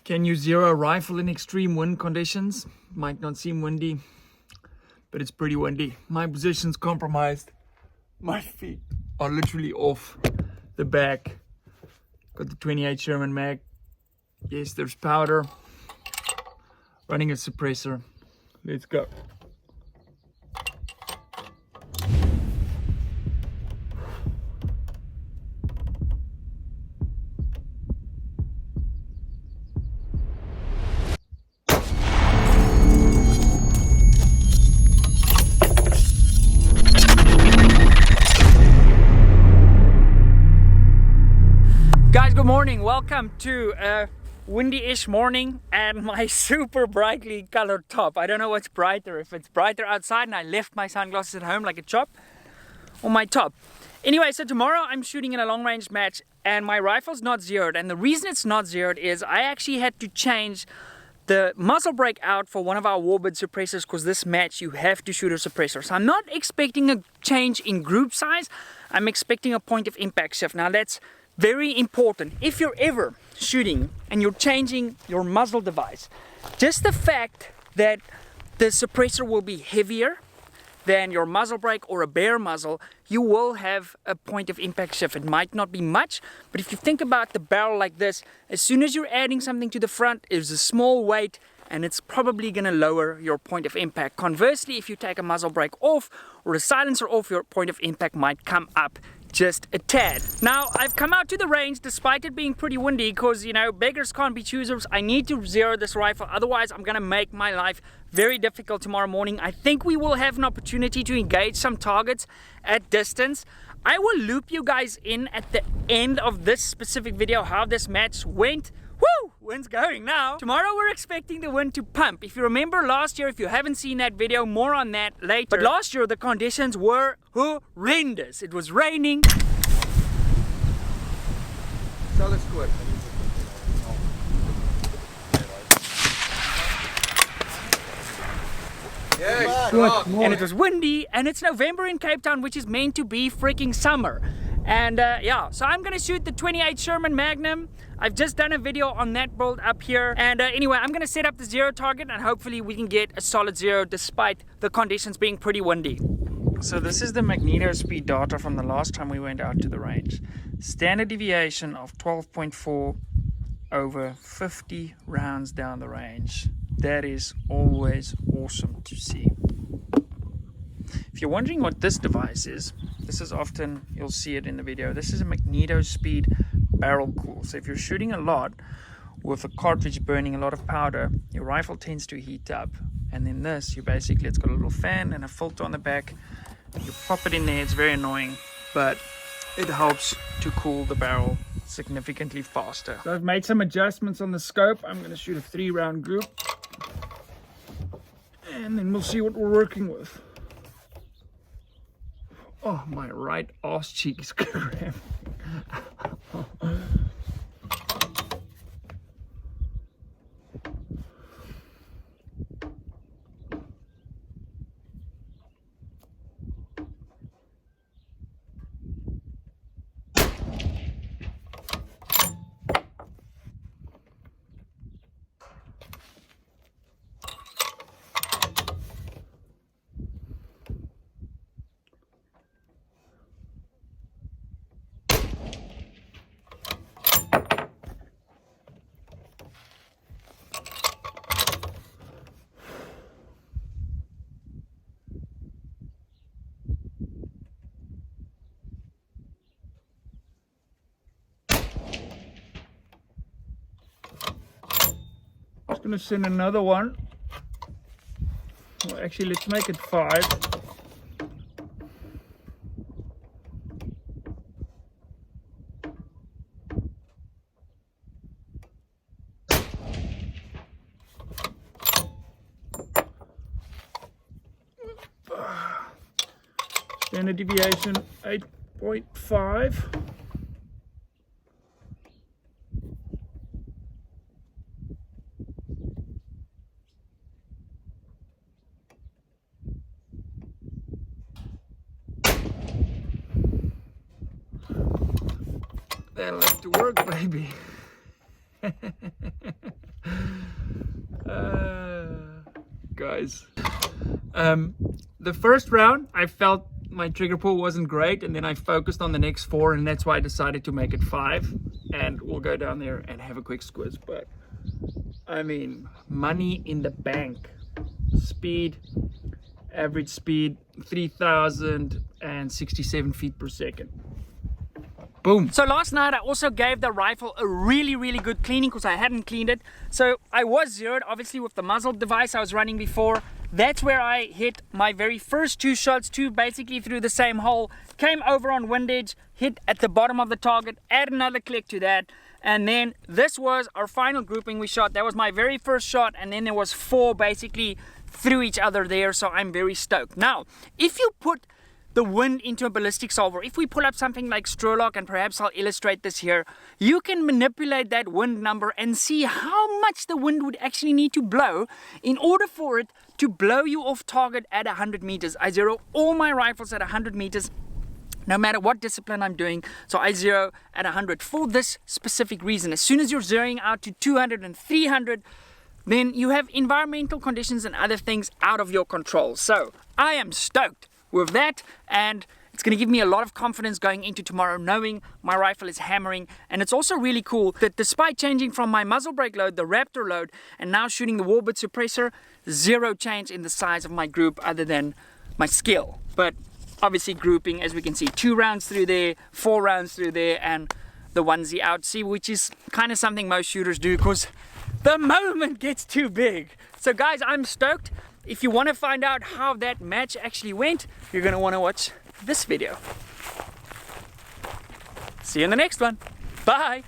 Can you zero a rifle in extreme wind conditions? Might not seem windy, but it's pretty windy. My position's compromised. My feet are literally off the back. Got the 28 Sherman mag. Yes, there's powder. Running a suppressor. Let's go. Guys, good morning. Welcome to a windy-ish morning and my super brightly colored top. I don't know what's brighter, if it's brighter outside and I left my sunglasses at home like a chop, or my top. Anyway, so tomorrow I'm shooting in a long-range match and my rifle's not zeroed, and the reason it's not zeroed is I actually had to change the muzzle brake out for one of our Warbird suppressors, because this match you have to shoot a suppressor. So I'm not expecting a change in group size, I'm expecting a point of impact shift. Now that's very important. If you're ever shooting and you're changing your muzzle device, just the fact that the suppressor will be heavier than your muzzle brake or a bare muzzle, you will have a point of impact shift. It might not be much, but if you think about the barrel like this, as soon as you're adding something to the front, it's a small weight and it's probably going to lower your point of impact. Conversely, if you take a muzzle brake off or a silencer off, your point of impact might come up just a tad. Now, I've come out to the range despite it being pretty windy because, you know, beggars can't be choosers. I need to zero this rifle, otherwise I'm gonna make my life very difficult tomorrow morning. I think we will have an opportunity to engage some targets at distance. I will loop you guys in at the end of this specific video how this match went. Woo! Wind's going now. Tomorrow we're expecting the wind to pump. If you remember last year, if you haven't seen that video, more on that later. But last year the conditions were horrendous. It was raining. So let's go. And it was windy, and it's November in Cape Town, which is meant to be freaking summer. And yeah, so I'm gonna shoot the 28 Sherman Magnum. I've just done a video on that build up here. And anyway, I'm gonna set up the zero target and hopefully we can get a solid zero despite the conditions being pretty windy. So this is the magneto speed data from the last time we went out to the range. Standard deviation of 12.4 over 50 rounds down the range. That is always awesome to see. If you're wondering what this device is, this is often, you'll see it in the video, this is a magneto speed barrel cool. So if you're shooting a lot with a cartridge burning a lot of powder, your rifle tends to heat up. And then this, you basically, it's got a little fan and a filter on the back. You pop it in there, it's very annoying, but it helps to cool the barrel significantly faster. So I've made some adjustments on the scope. I'm going to shoot a 3-round group. And then we'll see what we're working with. Oh, my right arse cheek is cramping. Gonna send another one. Well, actually, let's make it 5. Standard deviation 8.5. That'll have to work, baby. guys. The first round, I felt my trigger pull wasn't great, and then I focused on the next 4, and that's why I decided to make it 5. And we'll go down there and have a quick squiz. But I mean, money in the bank. Speed, average speed 3,067 feet per second. Boom. So last night I also gave the rifle a really good cleaning because I hadn't cleaned it. So I was zeroed obviously with the muzzle device I was running before. That's where I hit my very first 2 shots, 2 basically through the same hole. Came over on windage, hit at the bottom of the target, add another click to that. And then this was our final grouping we shot. That was my very first shot, and then there was 4 basically through each other there. So I'm very stoked. Now, if you put the wind into a ballistic solver, if we pull up something like Strolock, and perhaps I'll illustrate this here, you can manipulate that wind number and see how much the wind would actually need to blow in order for it to blow you off target at 100 meters. I zero all my rifles at 100 meters, no matter what discipline I'm doing. So I zero at 100 for this specific reason. As soon as you're zeroing out to 200 and 300, then you have environmental conditions and other things out of your control. So I am stoked with that, and it's going to give me a lot of confidence going into tomorrow, knowing my rifle is hammering. And it's also really cool that despite changing from my muzzle brake load, the Raptor load, and now shooting the Warbird suppressor, 0 change in the size of my group other than my skill. But obviously grouping, as we can see, 2 rounds through there, 4 rounds through there, and the onesie out, see, which is kind of something most shooters do because the moment gets too big. So guys, I'm stoked. If you want to find out how that match actually went, you're going to want to watch this video. See you in the next one. Bye.